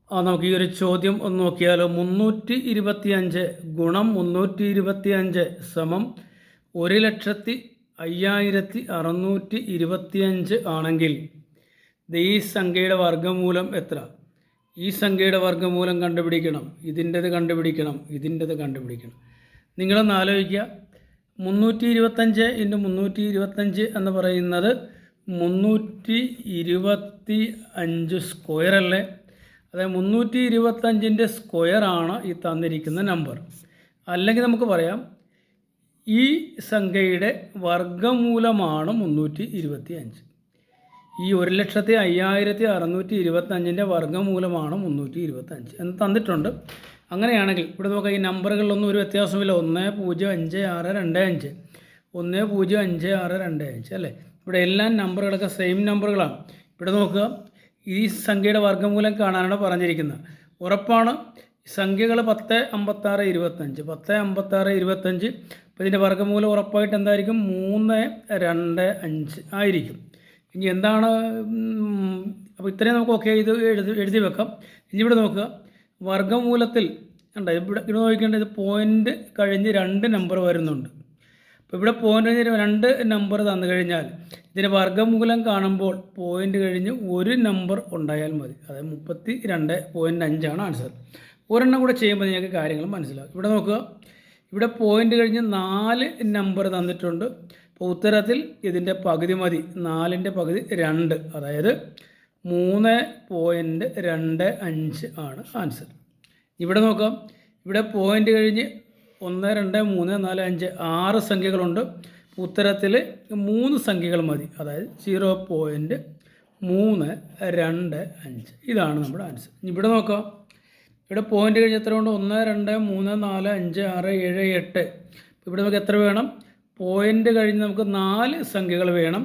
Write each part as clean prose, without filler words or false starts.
നമുക്ക് ഈ ഒരു ചോദ്യം ഒന്ന് നോക്കിയാലോ. 325 ഗുണം 325 സമം 1,05,625 ആണെങ്കിൽ ഈ സംഖ്യയുടെ വർഗ്ഗമൂലം എത്ര? ഈ സംഖ്യയുടെ വർഗ്ഗമൂലം കണ്ടുപിടിക്കണം, ഇതിൻ്റെത് കണ്ടുപിടിക്കണം, ഇതിൻ്റെത് കണ്ടുപിടിക്കണം. നിങ്ങളൊന്ന് ആലോചിക്കുക. 325 ഇൻറ്റു 325 എന്ന് പറയുന്നത് 325 സ്ക്വയർ അല്ലേ? അതായത് 325 സ്ക്വയറാണ് ഈ തന്നിരിക്കുന്ന നമ്പർ. അല്ലെങ്കിൽ നമുക്ക് പറയാം ഈ സംഖ്യയുടെ വർഗ്ഗമൂലമാണ് 325. ഈ 1,05,625 വർഗ്ഗമൂലമാണ് 325 എന്ന് തന്നിട്ടുണ്ട്. അങ്ങനെയാണെങ്കിൽ ഇവിടെ നോക്കാം, ഈ നമ്പറുകളിലൊന്നും ഒരു വ്യത്യാസമില്ല. 105625 105625 അല്ലേ? ഇവിടെ എല്ലാ നമ്പറുകളൊക്കെ സെയിം നമ്പറുകളാണ്. ഇവിടെ നോക്കുക, ഈ സംഖ്യയുടെ വർഗ്ഗമൂലം കാണാനാണ് പറഞ്ഞിരിക്കുന്നത്. ഉറപ്പാണ് സംഖ്യകൾ 10, 56, 25 10, 56, 25. അപ്പോൾ ഇതിൻ്റെ വർഗ്ഗമൂലം ഉറപ്പായിട്ട് എന്തായിരിക്കും? 3, 2, 5 ആയിരിക്കും. ഇനി എന്താണ്? അപ്പോൾ ഇത്രയും നമുക്ക് ഓക്കെ ഇത് എഴുതി വെക്കാം. ഇനി ഇവിടെ നോക്കുക, വർഗ്ഗമൂലത്തിൽ ഉണ്ട് ഇവിടെ നോക്കേണ്ടത് പോയിൻ്റ് കഴിഞ്ഞ് 2 നമ്പർ വരുന്നുണ്ട്. അപ്പോൾ ഇവിടെ പോയിൻ്റ് കഴിഞ്ഞ് 2 നമ്പർ തന്നു കഴിഞ്ഞാൽ ഇതിൻ്റെ വർഗ്ഗമൂലം കാണുമ്പോൾ പോയിൻ്റ് കഴിഞ്ഞ് 1 നമ്പർ ഉണ്ടായാൽ മതി. അതായത് 32.5 ആൻസർ. ഒരെണ്ണം കൂടെ ചെയ്യുമ്പോൾ നിങ്ങൾക്ക് കാര്യങ്ങൾ മനസ്സിലാകും. ഇവിടെ നോക്കുക, ഇവിടെ പോയിൻ്റ് കഴിഞ്ഞ് 4 നമ്പർ തന്നിട്ടുണ്ട്. അപ്പോൾ ഉത്തരത്തിൽ ഇതിൻ്റെ പകുതി മതി. 4ൻ്റെ പകുതി 2, അതായത് 3.25 ആണ് ആൻസർ. ഇവിടെ നോക്കാം, ഇവിടെ പോയിൻ്റ് കഴിഞ്ഞ് 1, 2, 3, 4, 5 6 സംഖ്യകളുണ്ട്. ഉത്തരത്തിൽ 3 സംഖ്യകൾ മതി, അതായത് 0.325. ഇതാണ് നമ്മുടെ ആൻസർ. ഇവിടെ നോക്കാം, ഇവിടെ പോയിൻ്റ് കഴിഞ്ഞ് എത്ര ഉണ്ട്? 1, 2, 3, 4, 5, 6, 7, 8. ഇവിടെ നമുക്ക് എത്ര വേണം? പോയിൻ്റ് കഴിഞ്ഞ് നമുക്ക് 4 സംഖ്യകൾ വേണം.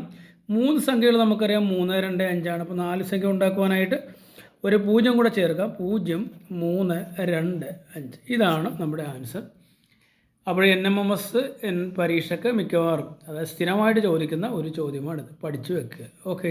3 സംഖ്യകൾ നമുക്കറിയാം 3, 2, 5 ആണ്. അപ്പോൾ 4 സംഖ്യ ഉണ്ടാക്കുവാനായിട്ട് ഒരു 0 കൂടെ ചേർക്കാം. 0, 3, 2, 5. ഇതാണ് നമ്മുടെ ആൻസർ. അപ്പോൾ NMMS പരീക്ഷയ്ക്ക് മിക്കവാറും അതായത് സ്ഥിരമായിട്ട് ചോദിക്കുന്ന ഒരു ചോദ്യമാണിത്. പഠിച്ചു വെക്കുക. ഓക്കെ.